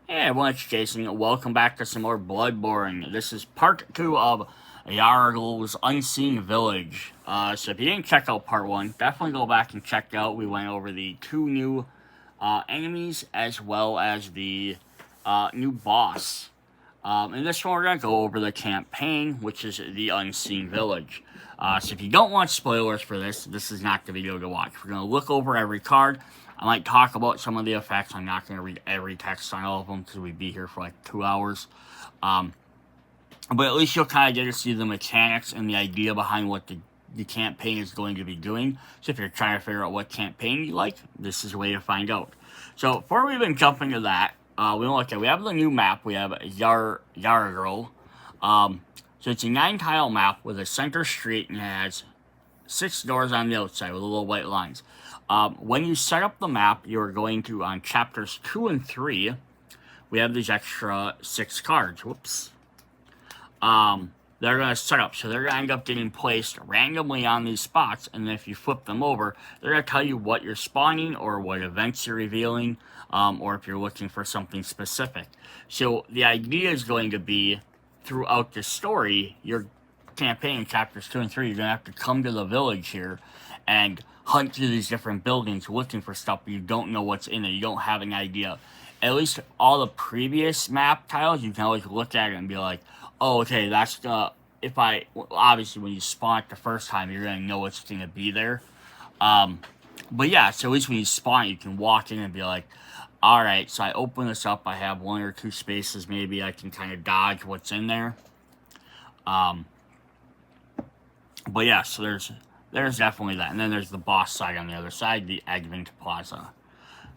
Hey everyone, it's Jason. Welcome back to some more Bloodborne. This is part 2 of Yahar'gul's Unseen Village. So if you didn't check out part 1, definitely go back and check out. We went over the two new enemies as well as the new boss. In this one, we're going to go over the campaign, which is the Unseen Village. So if you don't want spoilers for this is not the video to watch. We're going to look over every card. I might talk about some of the effects. I'm not going to read every text on all of them because we'd be here for like 2 hours. But at least you'll kind of get to see the mechanics and the idea behind what the campaign is going to be doing. So if you're trying to figure out what campaign you like, this is a way to find out. So before we even jump into that, we have the new map. We have Yahar'gul. So it's a 9-tile map with a center street and it has 6 doors on the outside with little white lines. When you set up the map, you're going to, on chapters 2 and 3, we have these extra 6 cards. Whoops. They're going to set up. So they're going to end up getting placed randomly on these spots. And then if you flip them over, they're going to tell you what you're spawning or what events you're revealing, or if you're looking for something specific. So the idea is going to be, throughout the story, your campaign in chapters 2 and 3, you're going to have to come to the village here and hunt through these different buildings looking for stuff, but you don't know what's in it. You don't have an idea. At least all the previous map tiles, you can always look at it and be like, oh, okay, that's the... obviously, when you spawn it the first time, you're going to know what's going to be there. But yeah, so at least when you spawn, you can walk in and be like, alright, so I open this up, I have 1 or 2 spaces, maybe I can kind of dodge what's in there. But yeah, so there's definitely that. And then there's the boss side on the other side, the Advent Plaza.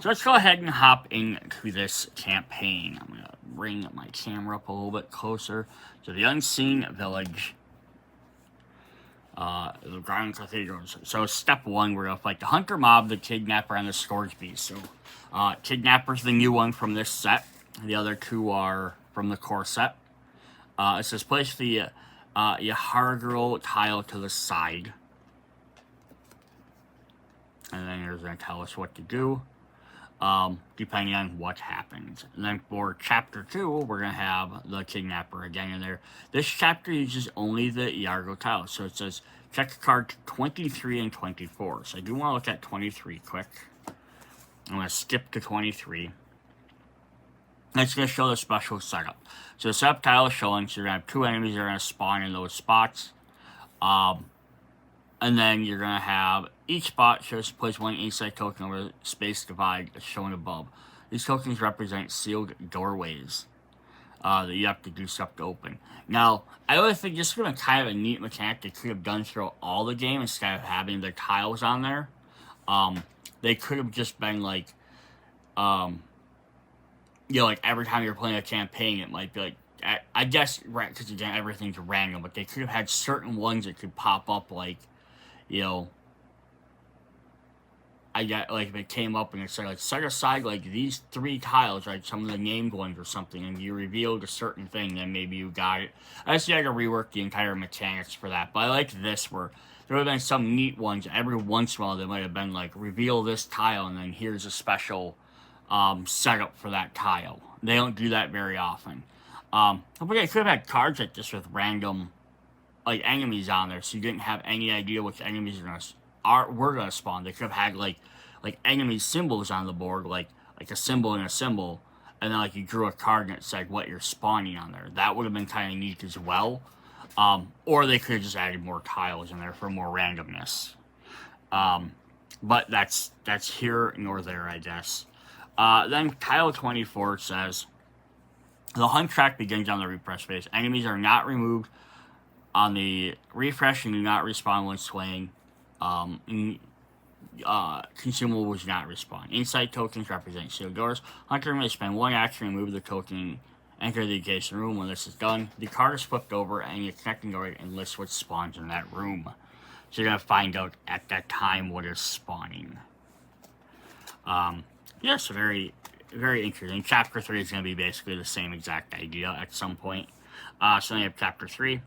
So let's go ahead and hop into this campaign. I'm going to bring my camera up a little bit closer to the Unseen Village. The Ground Cathedrals. So step 1, we're going to fight the Hunter Mob, the Kidnapper, and the Scourge Beast. So Kidnapper's the new one from this set. The other 2 are from the core set. It says place the Yahar'gul tile to the side. And then it's going to tell us what to do, depending on what happens. And then for chapter 2, we're going to have the Kidnapper again in there. This chapter uses only the Yahar'gul tile. So it says check card 23 and 24. So I do want to look at 23 quick. I'm going to skip to 23. It's going to show the special setup. So the setup tile is showing, so you're going to have 2 enemies that are going to spawn in those spots. And then you're going to have each spot shows place 1 insight token over the space divide as shown above. These tokens represent sealed doorways that you have to do stuff to open. Now, I really think this is going to kind of a neat mechanic they could have done throughout all the game instead of having their tiles on there. They could have just been like, like every time you're playing a campaign, it might be like, I guess, right, because again, everything's random, but they could have had certain ones that could pop up, like, I got, like, if it came up and it said, like, set aside, like, these 3 tiles, right, some of the named ones or something, and you revealed a certain thing, then maybe you got it. I guess you had to rework the entire mechanics for that, but I like this, where there would have been some neat ones, every once in a while, they might have been, like, reveal this tile, and then here's a special setup for that tile. They don't do that very often. But they could have had cards like this with random, like, enemies on there, so you didn't have any idea which enemies were gonna spawn. They could have had like enemy symbols on the board, like a symbol and a symbol, and then like you drew a card and it said what you're spawning on there. That would have been kind of neat as well. Or they could have just added more tiles in there for more randomness. But that's here nor there, I guess. Then tile 24 says, the hunt track begins on the refresh phase. Enemies are not removed on the refresh and do not respawn when swaying. Consumables not respawn. Insight tokens represent sealed doors. Hunter may spend 1 action to remove the token, enter the adjacent room. When this is done, the card is flipped over and your connecting door and lists what spawns in that room. So you're going to find out at that time what is spawning. Yeah, so very, very interesting. Chapter 3 is going to be basically the same exact idea at some point. So then you have chapter 3.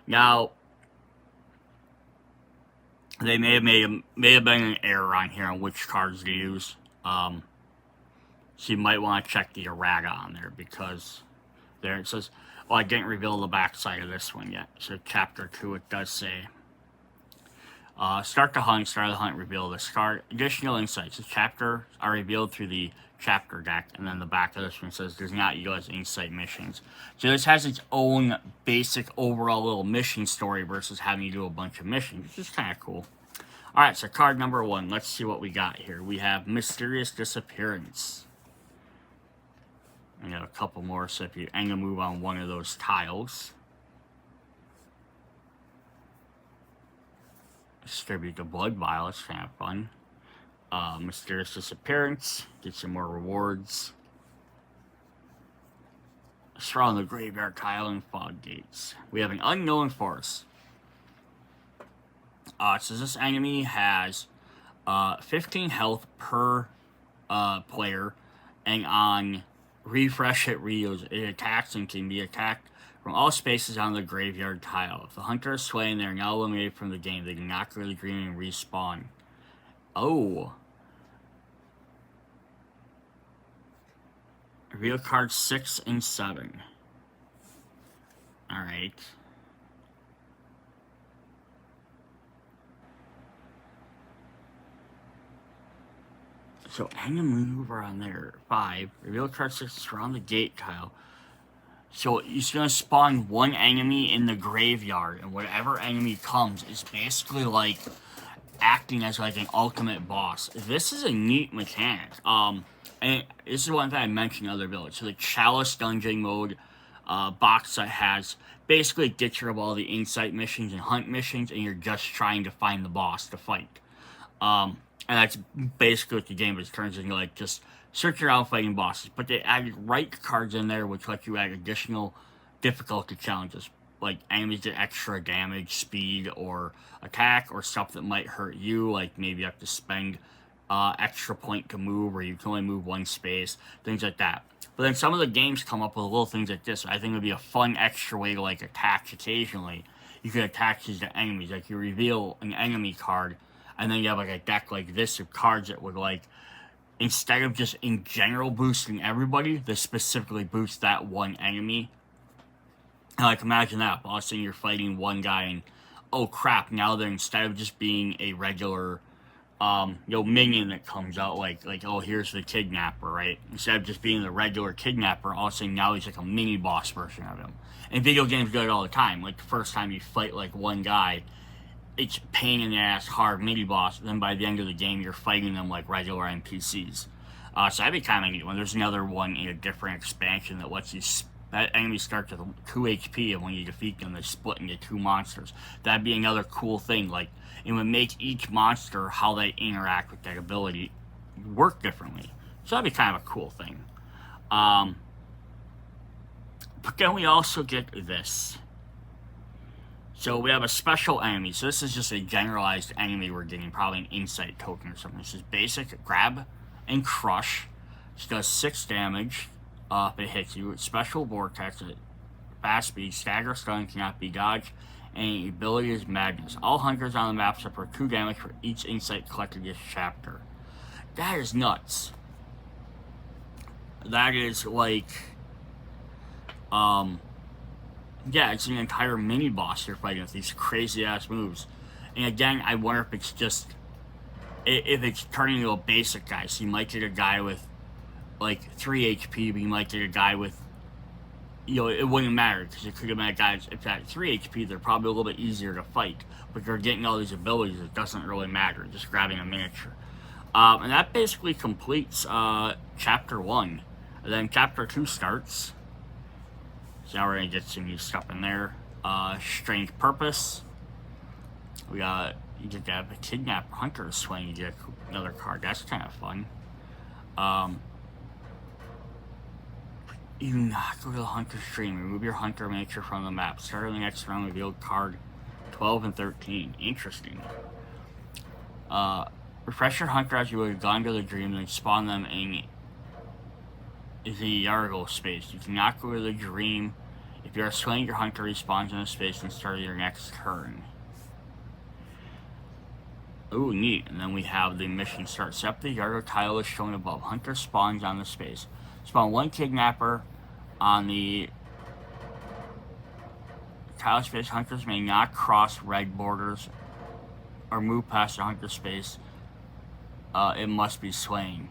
Now, they may have been an error on here on which cards to use. So you might want to check the errata on there, because there it says, well, I didn't reveal the backside of this one yet. So chapter 2, it does say, start the hunt, reveal this card. Additional insights. The chapters are revealed through the chapter deck, and then the back of this one says does not utilize insight missions. So this has its own basic overall little mission story versus having to do a bunch of missions, which is kind of cool. Alright, so card number 1. Let's see what we got here. We have Mysterious Disappearance. I got a couple more, so if you end a move on one of those tiles, distribute the blood vial. It's kind of fun. Mysterious Disappearance. Get some more rewards. Surround the graveyard tile and fog gates. We have an Unknown Force. So this enemy has 15 health per player, and on refresh it attacks and can be attacked from all spaces on the graveyard tile. If the hunter is slain, they are now eliminated from the game. They do not go to the green and respawn. Oh. Reveal cards 6 and 7. Alright. So end a move on there. 5. Reveal card 6 surround the gate tile. So he's going to spawn one enemy in the graveyard, and whatever enemy comes is basically like acting as like an ultimate boss. This is a neat mechanic. And this is one thing I mentioned in other villages. So the Chalice Dungeon mode box that has basically gets rid of all the insight missions and hunt missions, and you're just trying to find the boss to fight. And that's basically what the game is. Turns into, like, just search around fighting bosses. But they added right cards in there, which let you add additional difficulty challenges, like enemies that extra damage, speed, or attack, or stuff that might hurt you, like maybe you have to spend extra point to move, or you can only move one space, things like that. But then some of the games come up with little things like this. I think it would be a fun extra way to, like, attach occasionally. You can attach these to enemies. Like, you reveal an enemy card, and then you have, like, a deck like this of cards that would, like, instead of just in general boosting everybody, they specifically boost that one enemy. And, like, imagine that. All of a sudden you're fighting one guy, and, oh crap, now they're, instead of just being a regular minion that comes out, like, oh, here's the kidnapper, right? Instead of just being the regular kidnapper, all of a sudden now he's like a mini boss version of him. And video games do it all the time. Like, the first time you fight, like, one guy, it's pain in the ass, hard mini boss. Then by the end of the game, you're fighting them like regular NPCs. So that'd be kind of a neat one. There's another one in a different expansion that lets you. That enemy starts with 2 HP, and when you defeat them, they split into 2 monsters. That'd be another cool thing. Like, it would make each monster, how they interact with that ability, work differently. So that'd be kind of a cool thing. But then we also get this. So we have a special enemy. So this is just a generalized enemy we're getting, probably an insight token or something. This is basic, grab and crush. It does 6 damage if it hits you. It's special vortex, fast speed, stagger, stun, cannot be dodged, and ability is madness. All hunters on the map suffer 2 damage for each insight collected this chapter. That is nuts. That is like, yeah, it's an entire mini boss you're fighting with these crazy ass moves. And again, I wonder if it's just, if it's turning into a basic guy. So you might get a guy with like 3 HP, but you might get a guy with, it wouldn't matter, because it could have been a guy, if at 3 HP, they're probably a little bit easier to fight. But you're getting all these abilities, it doesn't really matter, just grabbing a miniature. And that basically completes Chapter 1. And then Chapter 2 starts. So now we're going to get some new stuff in there. Strange Purpose. We got, you get to have a Kidnap Hunter swing, you get another card. That's kind of fun. You not go to the Hunter stream. Remove your Hunter miniature from the map. Start the next round, reveal card 12 and 13. Interesting. Refresh your Hunter as you would have gone to the dream, then spawn them in the Yahar'gul space. You cannot go to the dream. If you are slain, your Hunter respawns in the space and start your next turn. Ooh, neat. And then we have the mission start. Set up the Yahar'gul tile is shown above. Hunter spawns on the space. Spawn one kidnapper on the tile space. Hunters may not cross red borders or move past the hunter space. It must be slain.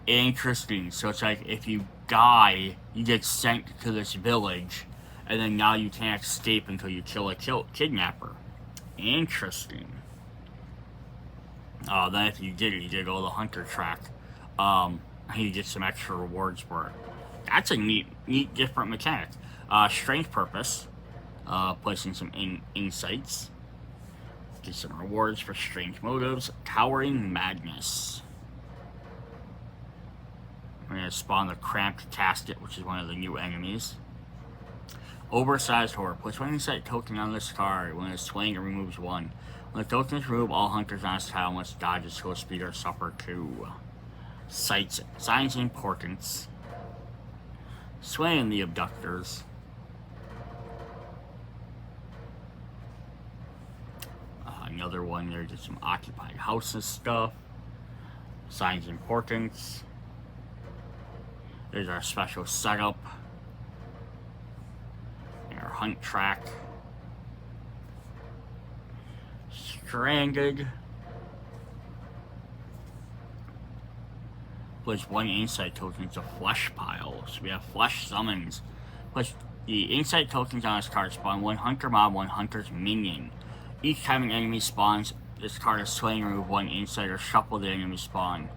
Interesting. So it's like if you die, you get sent to this village, and then now you can't escape until you kill a kidnapper. Interesting. Then if you did it, you did go the hunter track. And you get some extra rewards for it. That's a neat, different mechanic. Strength purpose. Placing some insights. Get some rewards for strange motives. Towering madness. We're going to spawn the cramped casket, which is one of the new enemies. Oversized horror. Place one insight token on this card. When it's swaying, it removes one. When the token is removed, all hunters on this tile must dodge at slow speed or suffer 2. Sights. Signs of importance. Swaying the abductors. Another one there, just some occupied houses stuff. Signs of importance. There's our special setup. And our hunt track. Stranded. Place one insight token to flesh pile. So we have flesh summons. Place the insight tokens on this card spawn one hunter mob, one hunter's minion. Each time an enemy spawns, this card is slain, remove one insight or shuffle the enemy spawn.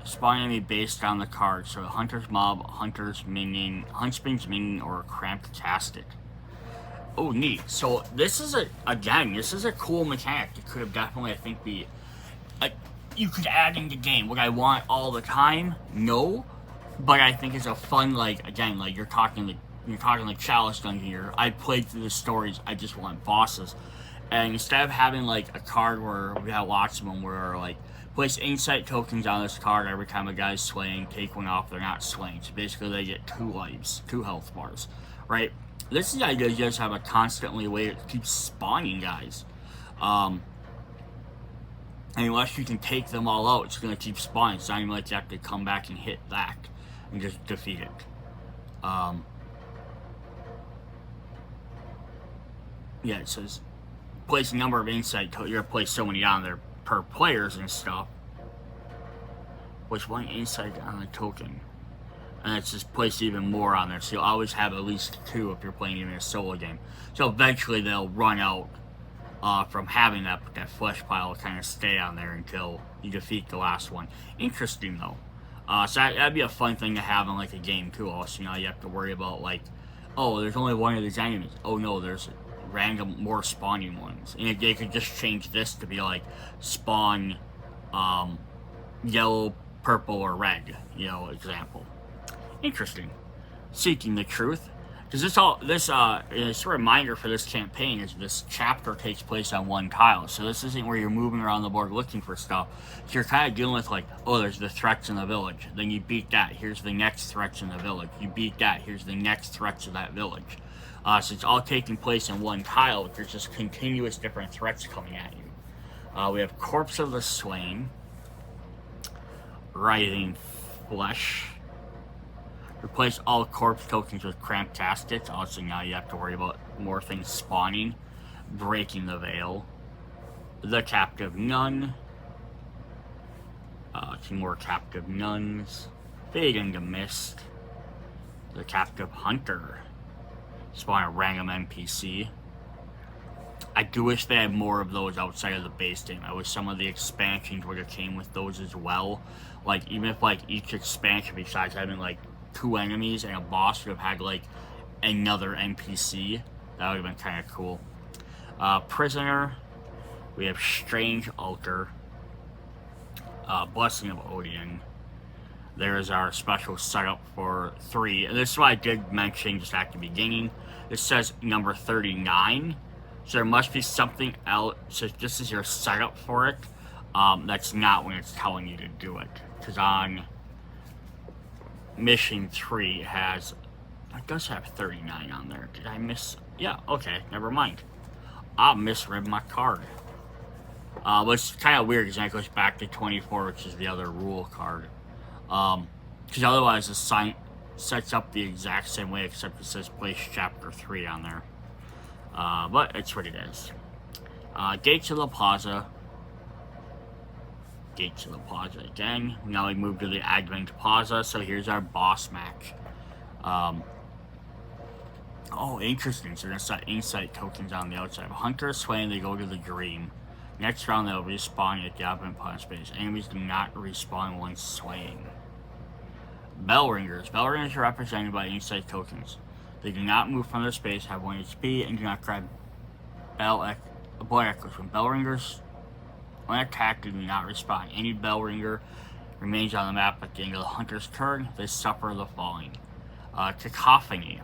Spawn enemy based on the card. So hunter's mob, hunter's minion, huntsman's minion, or a cramped casket. Oh, neat. So this is this is a cool mechanic. It could have definitely, I think, you could add in the game. Would I want all the time? No. But I think it's a fun, you're talking like Chalice Dungeon here. I played through the stories. I just want bosses. And instead of having, a card where we have lots of them where, place insight tokens on this card every time a guy's slaying, take one off, they're not slaying. So basically they get 2 lives, 2 health bars, right? This is the idea. You just have a constantly way to keep spawning guys. And unless you can take them all out, it's going to keep spawning. It's not even like you have to come back and hit back and just defeat it. Yeah, it says place a number of insight. You're going to place so many on there per players and stuff. Place one insight on a token. And it's just placed even more on there. So you'll always have at least 2 if you're playing even a solo game. So eventually they'll run out from having that, but that flesh pile will kind of stay on there until you defeat the last one. Interesting though. So that'd be a fun thing to have in a game too. Also, you have to worry about oh, there's only one of these enemies. Oh no, there's random more spawning ones. And they could just change this to be spawn yellow, purple, or red. Example. Interesting. Seeking the truth. Because this a reminder for this campaign is this chapter takes place on one tile. So this isn't where you're moving around the board looking for stuff. So you're kind of dealing with oh, there's the threats in the village. Then you beat that. Here's the next threats in the village. You beat that. Here's the next threats of that village. So it's all taking place in one tile. But there's just continuous different threats coming at you. We have Corpse of the Slain. Writhing Flesh. Replace all corpse tokens with cramped caskets. Also, now you have to worry about more things spawning. Breaking the Veil. The Captive Nun. 2 more Captive Nuns. Fade into Mist. The Captive Hunter. Spawn a random NPC. I do wish they had more of those outside of the base game. I wish some of the expansions would have came with those as well. Even if each expansion, besides having 2 enemies and a boss, would have had another NPC. That would have been kind of cool. Prisoner. We have Strange Altar. Blessing of Odium. There's our special setup for 3. And this is what I did mention just at the beginning. It says number 39. So there must be something else. So this is your setup for it. That's not when it's telling you to do it. Because on Mission 3 it does have 39 on there. Did I miss? Yeah, okay, never mind. misread my card. Which is kind of weird because that goes back to 24, which is the other rule card. Because otherwise the sign sets up the exact same way, except it says place chapter 3 on there. But it's what it is. Gates of the Plaza. Gates of the Plaza again. Now we move to the Advent Plaza, so here's our boss match. Oh, interesting. So they're going to set insight tokens on the outside. If a hunter is slain, they go to the dream. Next round, they'll respawn at the Advent Plaza space. Enemies do not respawn once slain. Bell ringers. Bell ringers are represented by insight tokens. They do not move from their space, have 1 HP, and do not grab blood echoes. When bell ringers, when attacked, they do not respawn. Any bell ringer remains on the map at the end of the hunter's turn. They suffer the following. Cacophony.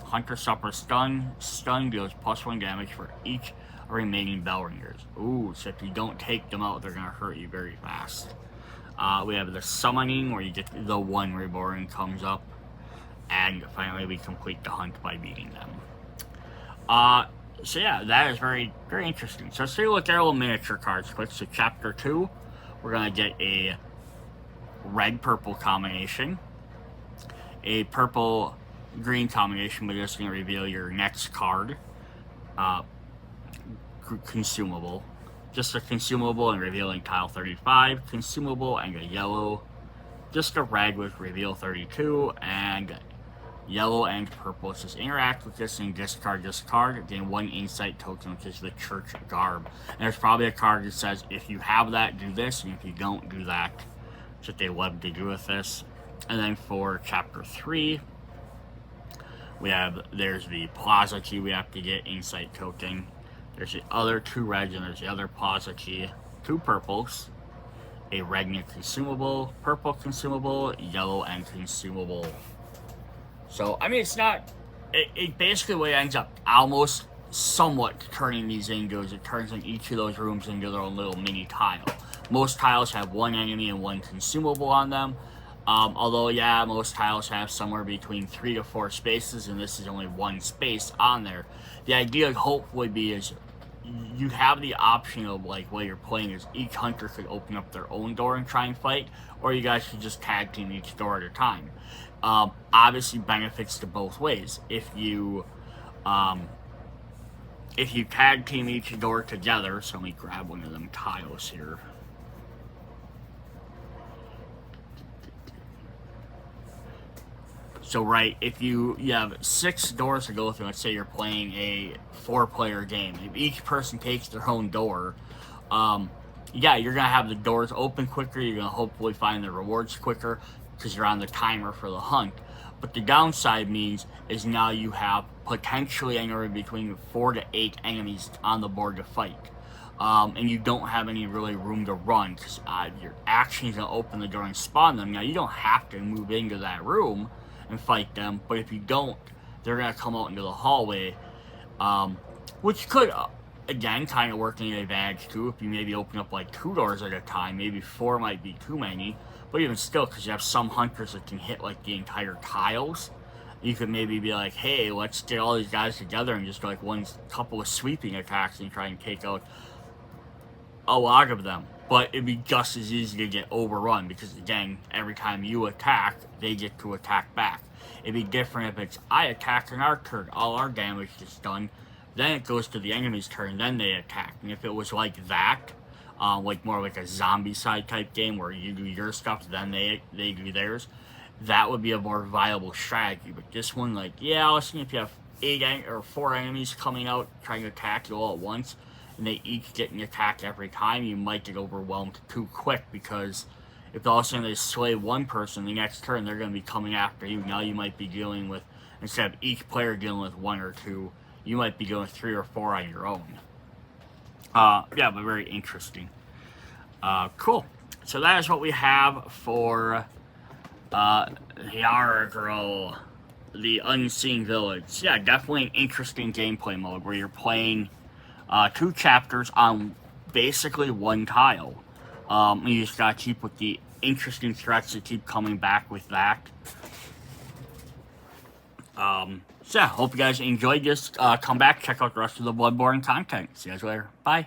Hunter suffers stun. Stun deals +1 damage for each remaining bell ringers. Ooh, so if you don't take them out, they're going to hurt you very fast. We have the summoning, where you get the 1 reborn comes up. And finally, we complete the hunt by beating them. So yeah, that is very, very interesting. So let's take a look at our little miniature cards quick. So chapter 2, we're going to get a red-purple combination. A purple-green combination, but it's going to reveal your next card. Consumable. Just a consumable and revealing tile 35. Consumable and a yellow. Just a red with reveal 32. And yellow and purple. It says interact with this and discard this card. Gain 1 insight token, which is the church garb. And there's probably a card that says if you have that, do this. And if you don't, do that. That's what they love to do with this. And then for chapter 3, there's the plaza key we have to get, insight token. There's the other 2 reds, and there's the other plaza key. 2 purples. A red and consumable, purple consumable, yellow and consumable. So, I mean, it's not... It basically what it ends up almost somewhat turning these into is it turns in each of those rooms into their own little mini tile. Most tiles have 1 enemy and 1 consumable on them. Although, yeah, most tiles have somewhere between 3 to 4 spaces, and this is only 1 space on there. The ideal hope would be is you have the option of, like, what you're playing is each hunter could open up their own door and try and fight, or you guys could just tag team each door at a time. Obviously benefits to both ways. If you tag team each door together, so let me grab one of them tiles here. So, right, if you have 6 doors to go through, let's say you're playing a 4-player game, if each person takes their own door, yeah, you're going to have the doors open quicker, you're going to hopefully find the rewards quicker, because you're on the timer for the hunt. But the downside is now you have potentially anywhere between 4 to 8 enemies on the board to fight. And you don't have any really room to run, because your action's going to open the door and spawn them. Now, you don't have to move into that room and fight them, but if you don't, they're going to come out into the hallway, which could, again, kind of work in your advantage too. If you maybe open up like 2 doors at a time, maybe 4 might be too many, but even still, because you have some hunters that can hit like the entire tiles, you could maybe be like, hey, let's get all these guys together and just do like couple of sweeping attacks and try and take out a lot of them. But it'd be just as easy to get overrun, because again, every time you attack, they get to attack back. It'd be different if it's, I attack on our turn, all our damage is done, then it goes to the enemy's turn, then they attack. And if it was like that, like more like a zombie side type game where you do your stuff, then they do theirs, that would be a more viable strategy. But this one, like, yeah, let's see, if you have 4 enemies coming out trying to attack you all at once, and they each get an attack every time, you might get overwhelmed too quick, because if all of a sudden they slay 1 person, the next turn they're going to be coming after you. Now you might be dealing with, instead of each player dealing with 1 or 2, you might be dealing with 3 or 4 on your own. Yeah, but very interesting. Cool. So that is what we have for Yahar'gul, the Unseen Village. Yeah, definitely an interesting gameplay mode where you're playing 2 chapters on basically 1 tile. You just gotta keep with the interesting threats that keep coming back with that. So yeah, hope you guys enjoyed this. Come back, check out the rest of the Bloodborne content. See you guys later. Bye.